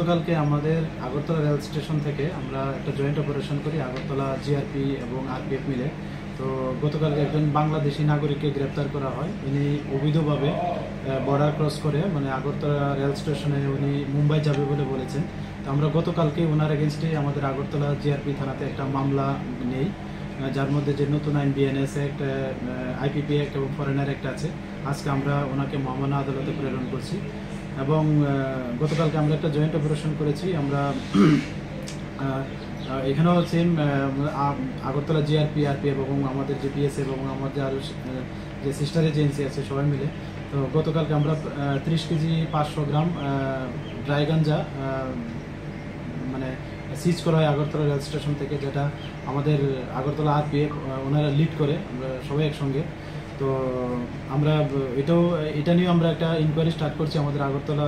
গতকালকে আমাদের Agartala rail station থেকে আমরা একটা জয়েন্ট অপারেশন করি আগরতলা জিআরপি এবং আরপিএফ মিলে। তো গতকালকে একজন বাংলাদেশি নাগরিককে গ্রেপ্তার করা হয়। উনি অবৈধভাবে বর্ডার ক্রস করে মানে আগরতলা রেল স্টেশনে উনি মুম্বাই যাবে বলে বলেছেন। তো আমরা গতকালকে ওনার এগেনস্টে আমাদের আগরতলা জিআরপি থানাতে একটা মামলা নেই, যার মধ্যে যে নতুন আইন বিএনএস অ্যাক্ট, আইপিপি অ্যাক্ট এবং ফরেনার অ্যাক্ট আছে। আজকে আমরা ওনাকে মহামান্য আদালতে প্রেরণ করছি এবং গতকালকে আমরা একটা জয়েন্ট অপারেশন করেছি। আমরা এখানেও সেম আগরতলা জিআরপি, আরপিএফ এবং আমাদের যে পিএসএফ এবং আমাদের আরও যে সিস্টার এজেন্সি আছে সবাই মিলে। তো গতকালকে আমরা 30 কেজি 500 গ্রাম ড্রাই গাঞ্জা মানে সিজ করা হয় আগরতলা রেল স্টেশন থেকে, যেটা আমাদের আগরতলা আরপিএফ ওনারা লিড করে, আমরা সবাই একসঙ্গে। তো আমরা এটা নিয়েও আমরা একটা ইনকোয়ারি স্টার্ট করছি আমাদের আগরতলা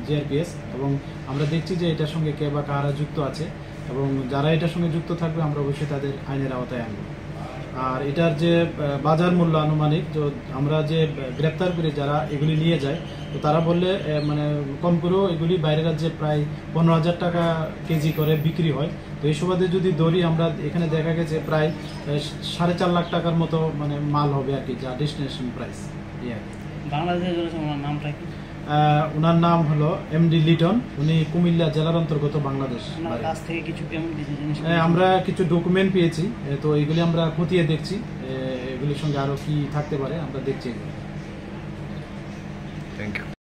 জিআরপিএস, এবং আমরা দেখছি যে এটার সঙ্গে কে বা কারা যুক্ত আছে, এবং যারা এটার সঙ্গে যুক্ত থাকবে আমরা অবশ্যই তাদের আইনের আওতায় আনবো। আর এটার যে বাজার মূল্য আনুমানিক, তো আমরা যে গ্রেপ্তার করে যারা এগুলি নিয়ে যায়, তো তারা বললে মানে কম করেও এগুলি বাইরের রাজ্যে প্রায় 15,000 টাকা কেজি করে বিক্রি হয়। তো এই সুবাদে যদি ধরি আমরা এখানে দেখা গেছে প্রায় 4.5 লাখ টাকার মতো মানে মাল হবে আর কি, যা ডেস্টিনেশন প্রাইস। বাংলাদেশের নামটা কি? ওনার নাম হলো এমডি লিটন, উনি কুমিল্লা জেলার অন্তর্গত বাংলাদেশ। কাছ থেকে কিছু আমরা কিছু ডকুমেন্ট পেয়েছি, তো এগুলি আমরা খতিয়ে দেখছি, এগুলির সঙ্গে আরো কি থাকতে পারে আমরা দেখছি। Thank you.